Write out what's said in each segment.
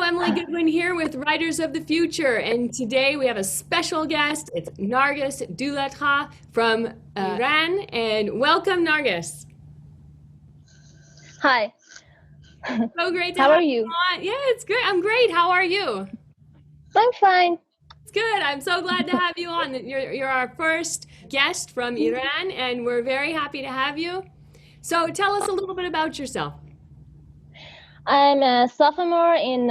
Emily Goodwin here with Writers of the Future, and today we have a special guest. It's Narges Dolatkhah from Iran, and welcome, Narges. Hi. So great to How have are you? on. Yeah, it's great. I'm great. How are you? I'm fine. It's good. I'm so glad to have you on. You're our first guest from Iran, and we're very happy to have you. So tell us a little bit about yourself. I'm a sophomore in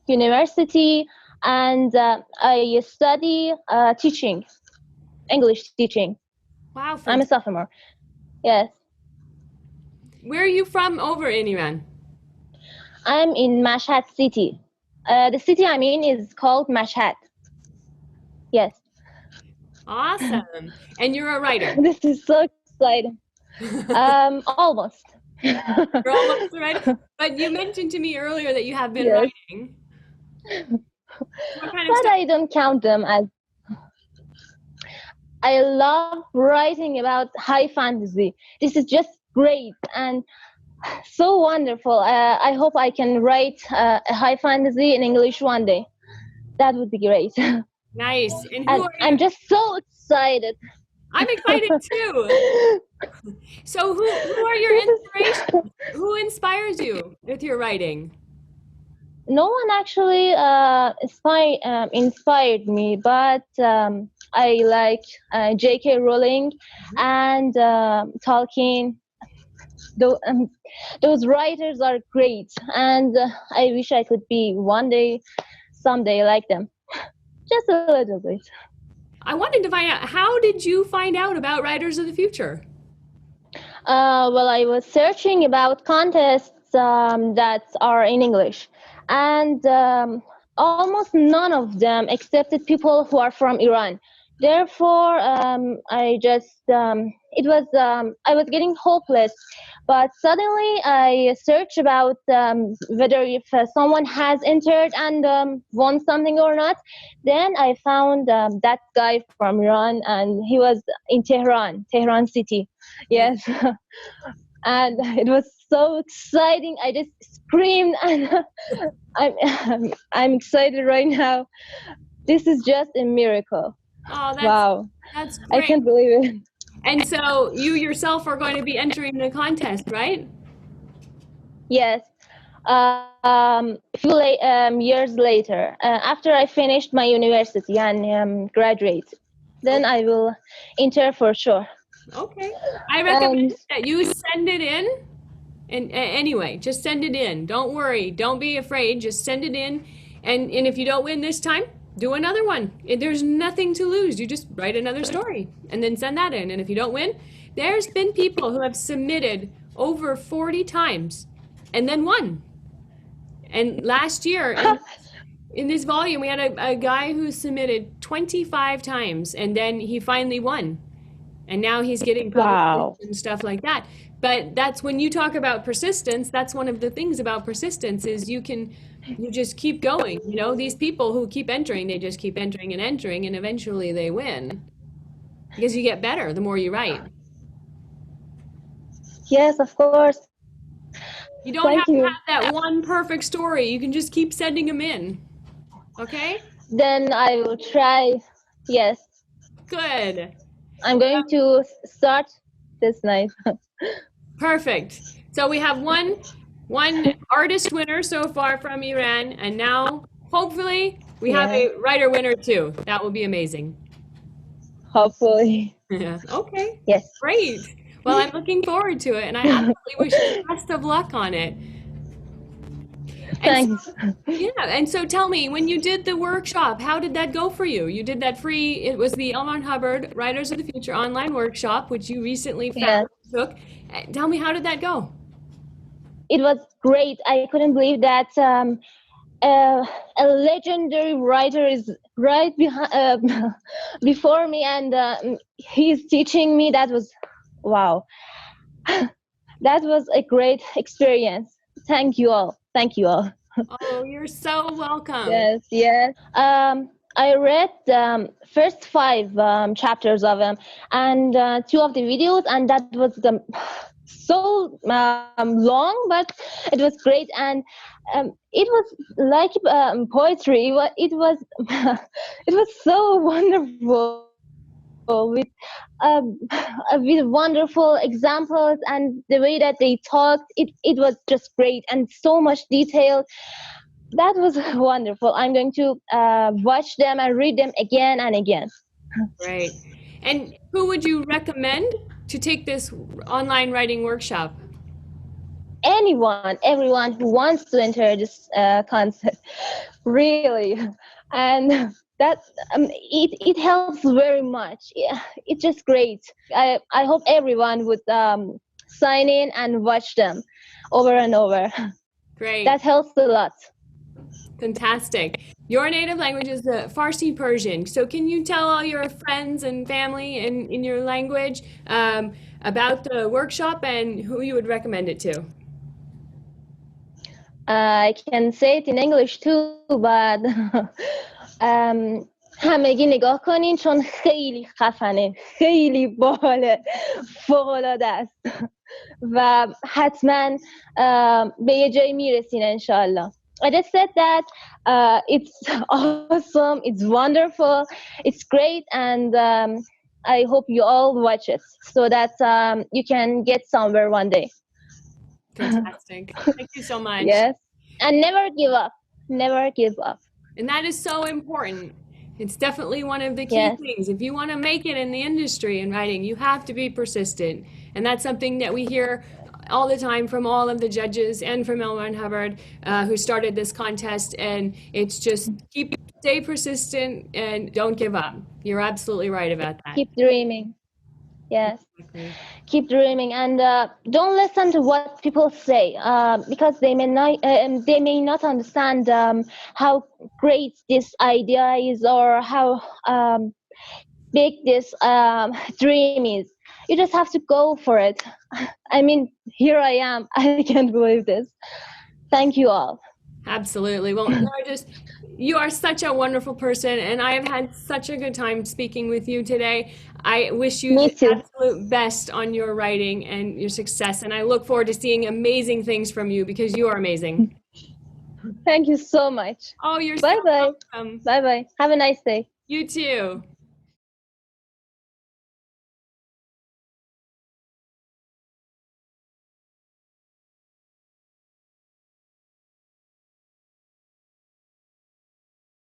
university, and I study teaching, English teaching. Wow. I'm a sophomore. Yes. Where are you from over in Iran? I'm in Mashhad city. The city I'm in is called Mashhad. Yes. Awesome. And you're a writer. This is so exciting. Almost. You're almost right. But you mentioned to me earlier that you have been writing. What kind of But stuff? I don't count them as. I love writing about high fantasy. This is just great and so wonderful. I hope I can write a high fantasy in English one day. That would be great. Nice. And And I'm just so excited. I'm excited too. So who are your inspirations? Who inspires you with your writing? No one actually inspired me, but I like J.K. Rowling and Tolkien. Those writers are great, and I wish I could be someday like them. Just a little bit. I wanted to find out, how did you find out about Writers of the Future? Well, I was searching about contests that are in English, and almost none of them accepted people who are from Iran. Therefore, I was getting hopeless. But suddenly, I searched about whether if someone has entered and won something or not. Then I found that guy from Iran, and he was in Tehran city. Yes. And it was so exciting. I just screamed, and I'm excited right now. This is just a miracle. Oh, Wow. That's great. I can't believe it. And so you yourself are going to be entering the contest, right? Yes. Few years later, after I finished my university and graduate, then I will enter for sure. Okay. I recommend that you send it in. And anyway, just send it in. Don't worry. Don't be afraid. Just send it in. And if you don't win this time, do another one. There's nothing to lose. You just write another story and then send that in. And if you don't win, there's been people who have submitted over 40 times and then won. And last year, in this volume, we had a guy who submitted 25 times and then he finally won. And now he's getting published and stuff like that. But that's when you talk about persistence, that's one of the things about persistence is you just keep going. You know, these people who keep entering, they just keep entering and entering, and eventually they win. Because you get better the more you write. Yes, of course. You don't have to have that one perfect story. You can just keep sending them in. Okay? Then I will try. Yes. Good. I'm going to start this night. Perfect. So we have one artist winner so far from Iran, and now hopefully we have a writer winner too. That will be amazing. Hopefully. Yeah. Okay. Yes. Great. Well, I'm looking forward to it, and I absolutely wish you the best of luck on it. Thanks. And so tell me, when you did the workshop, how did that go for you? You did that free, it was the Hubbard Writers of the Future online workshop, which you recently took. Tell me, how did that go? It was great. I couldn't believe that a legendary writer is right before me, and he's teaching me. That was, wow. That was a great experience. Thank you all. Thank you all. Oh, you're so welcome. Yes, yes. I read the first 5 chapters of them and 2 of the videos, and that was so long, but it was great. And it was like poetry. It was it was so wonderful with with wonderful examples, and the way that they talked, it was just great, and so much detail. That was wonderful. I'm going to watch them and read them again and again. Great. And who would you recommend to take this online writing workshop? Everyone who wants to enter this concept, really. And that it helps very much. Yeah, it's just great. I hope everyone would sign in and watch them over and over. Great. That helps a lot. Fantastic. Your native language is the Farsi Persian. So can you tell all your friends and family in your language about the workshop and who you would recommend it to? I can say it in English too, but همگی نگاه کنین چون خیلی خفنه، خیلی باحاله، فوق‌العاده است و حتما به یه جایی میرسین انشالله. I just said that it's awesome, it's wonderful, it's great, and I hope you all watch it so that you can get somewhere one day. Fantastic. Thank you so much. Yes. And never give up. Never give up. And that is so important. It's definitely one of the key things. If you want to make it in the industry in writing, you have to be persistent. And that's something that we hear all the time from all of the judges and from L1 Hubbard who started this contest. And it's just stay persistent and don't give up. You're absolutely right about that. Keep dreaming. Yes. Exactly. Keep dreaming, and don't listen to what people say because they may not understand how great this idea is or how big this dream is. You just have to go for it. I mean, here I am. I can't believe this. Thank you all. Absolutely. Well, Narges, you are such a wonderful person, and I have had such a good time speaking with you today. I wish you the absolute best on your writing and your success, and I look forward to seeing amazing things from you because you are amazing. Thank you so much. Oh, you're so welcome. Bye-bye. Have a nice day. You too.